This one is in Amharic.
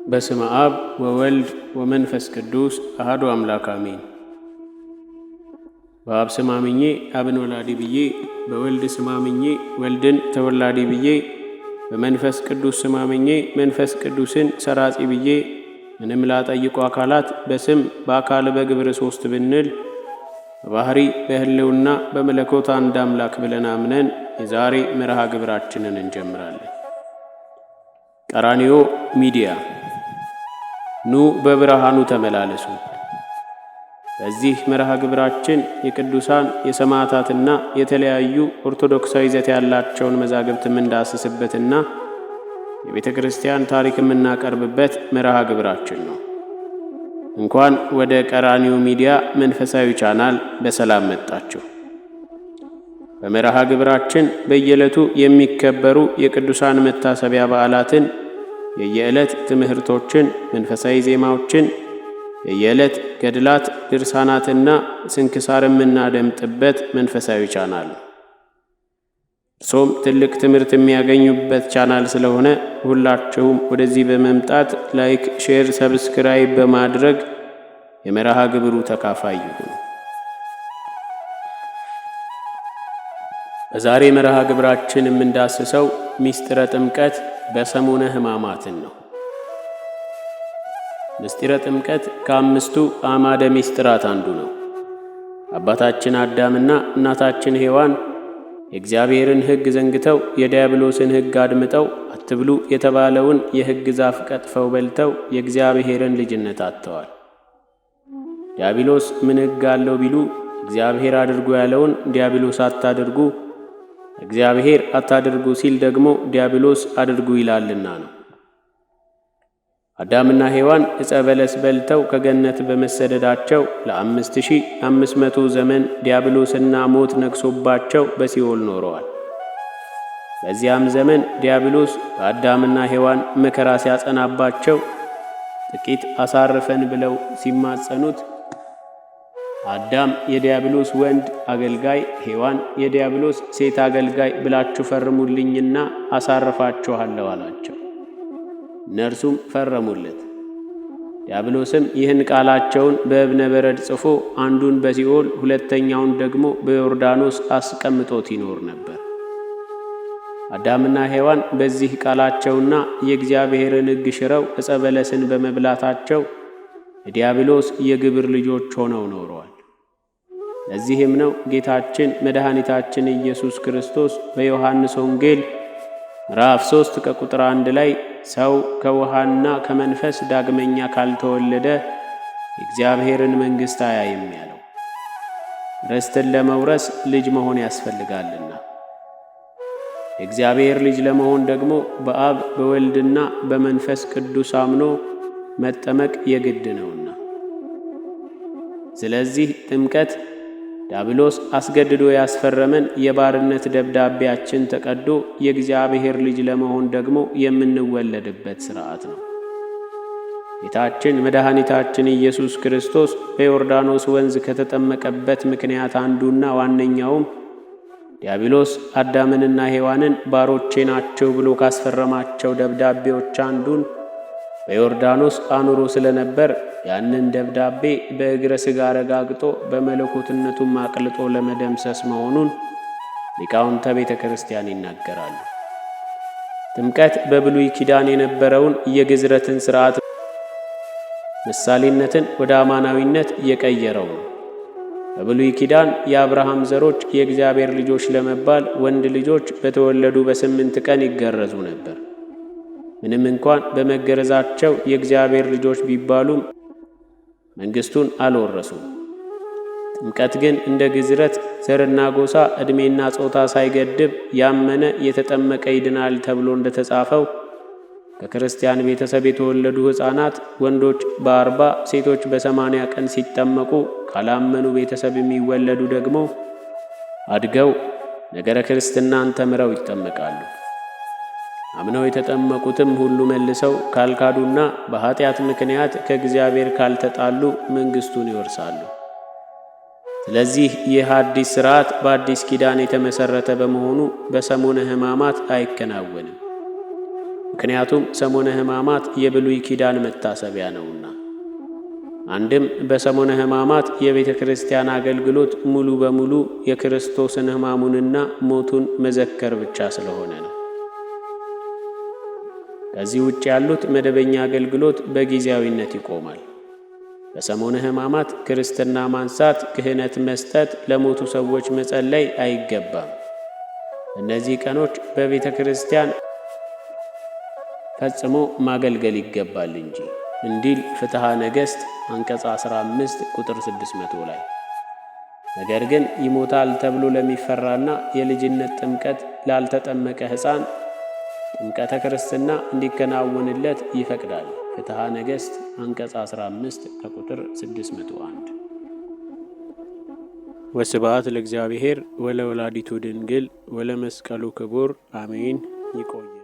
በስመ አብ ወወልድ ወመንፈስ ቅዱስ አሐዱ አምላክ አሜን። በአብ ስም አምኜ አብን ወላዲ ብዬ፣ በወልድ ስም አምኜ ወልድን ተወላዲ ብዬ፣ በመንፈስ ቅዱስ ስም አምኜ መንፈስ ቅዱስን ሰራጺ ብዬ፣ ምንም ላጠይቁ አካላት በስም በአካል በግብር ሦስት ብንል በባህሪ በሕልውና በመለኮት አንድ አምላክ ብለን አምነን የዛሬ መርሃ ግብራችንን እንጀምራለን። ቀራንዮ ሚዲያ ኑ በብርሃኑ ተመላለሱ። በዚህ መርሃ ግብራችን የቅዱሳን የሰማዕታትና የተለያዩ ኦርቶዶክሳዊ ይዘት ያላቸውን መዛግብት የምንዳስስበትና የቤተ ክርስቲያን ታሪክ የምናቀርብበት መርሃ ግብራችን ነው። እንኳን ወደ ቀራንዮ ሚዲያ መንፈሳዊ ቻናል በሰላም መጣችሁ። በመርሃ ግብራችን በየዕለቱ የሚከበሩ የቅዱሳን መታሰቢያ በዓላትን፣ የየዕለት ትምህርቶችን፣ መንፈሳዊ ዜማዎችን፣ የየዕለት ገድላት፣ ድርሳናትና ስንክሳር የምናደምጥበት መንፈሳዊ ቻናል ነው። እርሶም ትልቅ ትምህርት የሚያገኙበት ቻናል ስለሆነ ሁላችሁም ወደዚህ በመምጣት ላይክ፣ ሼር፣ ሰብስክራይብ በማድረግ የመርሃ ግብሩ ተካፋይ ይሁኑ። በዛሬ መርሃ ግብራችን የምንዳስሰው ምስጢረ ጥምቀት በሰሙነ ሕማማትን ነው። ምስጢረ ጥምቀት ከአምስቱ አዕማደ ምስጢራት አንዱ ነው። አባታችን አዳምና እናታችን ሔዋን የእግዚአብሔርን ሕግ ዘንግተው የዲያብሎስን ሕግ አድምጠው አትብሉ የተባለውን የሕግ ዛፍ ቀጥፈው በልተው የእግዚአብሔርን ልጅነት አጥተዋል። ዲያብሎስ ምን ሕግ አለው ቢሉ እግዚአብሔር አድርጉ ያለውን ዲያብሎስ አታድርጉ፣ እግዚአብሔር አታድርጉ ሲል ደግሞ ዲያብሎስ አድርጉ ይላልና ነው። አዳምና ሔዋን ዕፀ በለስ በልተው ከገነት በመሰደዳቸው ለ5500 ዘመን ዲያብሎስና ሞት ነግሶባቸው በሲኦል ኖረዋል። በዚያም ዘመን ዲያብሎስ በአዳምና ሔዋን መከራ ሲያጸናባቸው ጥቂት አሳርፈን ብለው ሲማጸኑት አዳም የዲያብሎስ ወንድ አገልጋይ፣ ሔዋን የዲያብሎስ ሴት አገልጋይ ብላችሁ ፈርሙልኝና አሳርፋችኋለሁ አላቸው። እነርሱም ፈረሙለት። ዲያብሎስም ይህን ቃላቸውን በእብነ በረድ ጽፎ አንዱን በሲኦል ሁለተኛውን ደግሞ በዮርዳኖስ አስቀምጦት ይኖር ነበር። አዳምና ሔዋን በዚህ ቃላቸውና የእግዚአብሔርን ሕግ ሽረው ዕፀ በለስን በመብላታቸው የዲያብሎስ የግብር ልጆች ሆነው ኖረዋል። ለዚህም ነው ጌታችን መድኃኒታችን ኢየሱስ ክርስቶስ በዮሐንስ ወንጌል ምዕራፍ 3 ከቁጥር 1 ላይ ሰው ከውሃና ከመንፈስ ዳግመኛ ካልተወለደ የእግዚአብሔርን መንግሥት አያይም ያለው። ርስትን ለመውረስ ልጅ መሆን ያስፈልጋልና የእግዚአብሔር ልጅ ለመሆን ደግሞ በአብ በወልድና በመንፈስ ቅዱስ አምኖ መጠመቅ የግድ ነውና። ስለዚህ ጥምቀት ዲያብሎስ አስገድዶ ያስፈረመን የባርነት ደብዳቤያችን ተቀዶ የእግዚአብሔር ልጅ ለመሆን ደግሞ የምንወለድበት ሥርዓት ነው። ጌታችን መድኃኒታችን ኢየሱስ ክርስቶስ በዮርዳኖስ ወንዝ ከተጠመቀበት ምክንያት አንዱና ዋነኛውም ዲያብሎስ አዳምንና ሔዋንን ባሮቼ ናቸው ብሎ ካስፈረማቸው ደብዳቤዎች አንዱን በዮርዳኖስ አኑሮ ስለነበር ያንን ደብዳቤ በእግረ ሥጋ ረጋግጦ በመለኮትነቱም አቅልጦ ለመደምሰስ መሆኑን ሊቃውንተ ቤተ ክርስቲያን ይናገራሉ። ጥምቀት በብሉይ ኪዳን የነበረውን የግዝረትን ሥርዓት ምሳሌነትን ወደ አማናዊነት የቀየረው ነው። በብሉይ ኪዳን የአብርሃም ዘሮች የእግዚአብሔር ልጆች ለመባል ወንድ ልጆች በተወለዱ በ8 ቀን ይገረዙ ነበር። ምንም እንኳን በመገረዛቸው የእግዚአብሔር ልጆች ቢባሉም መንግሥቱን አልወረሱም። ጥምቀት ግን እንደ ግዝረት ዘርና ጎሳ፣ ዕድሜና ጾታ ሳይገድብ ያመነ የተጠመቀ ይድናል ተብሎ እንደተጻፈው ከክርስቲያን ቤተሰብ የተወለዱ ሕፃናት ወንዶች በ40 ሴቶች በ80 ቀን ሲጠመቁ፣ ካላመኑ ቤተሰብ የሚወለዱ ደግሞ አድገው ነገረ ክርስትናን ተምረው ይጠመቃሉ። አምነው የተጠመቁትም ሁሉ መልሰው ካልካዱና በኃጢአት ምክንያት ከእግዚአብሔር ካልተጣሉ መንግሥቱን ይወርሳሉ። ስለዚህ ይህ አዲስ ሥርዓት በአዲስ ኪዳን የተመሠረተ በመሆኑ በሰሙነ ሕማማት አይከናወንም። ምክንያቱም ሰሞነ ሕማማት የብሉይ ኪዳን መታሰቢያ ነውና። አንድም በሰሞነ ሕማማት የቤተ ክርስቲያን አገልግሎት ሙሉ በሙሉ የክርስቶስን ሕማሙንና ሞቱን መዘከር ብቻ ስለሆነ ነው። ከዚህ ውጭ ያሉት መደበኛ አገልግሎት በጊዜያዊነት ይቆማል። በሰሞነ ሕማማት ክርስትና ማንሳት፣ ክህነት መስጠት፣ ለሞቱ ሰዎች መጸለይ አይገባም። እነዚህ ቀኖች በቤተ ክርስቲያን ፈጽሞ ማገልገል ይገባል እንጂ እንዲል ፍትሐ ነገሥት አንቀጽ 15 ቁጥር 600 ላይ። ነገር ግን ይሞታል ተብሎ ለሚፈራና የልጅነት ጥምቀት ላልተጠመቀ ሕፃን ጥምቀተ ክርስትና እንዲከናወንለት ይፈቅዳል። ፍትሐ ነገሥት አንቀጽ 15 ከቁጥር 601። ወስብሐት ለእግዚአብሔር ወለወላዲቱ ድንግል ወለመስቀሉ ክቡር አሜን። ይቆይ።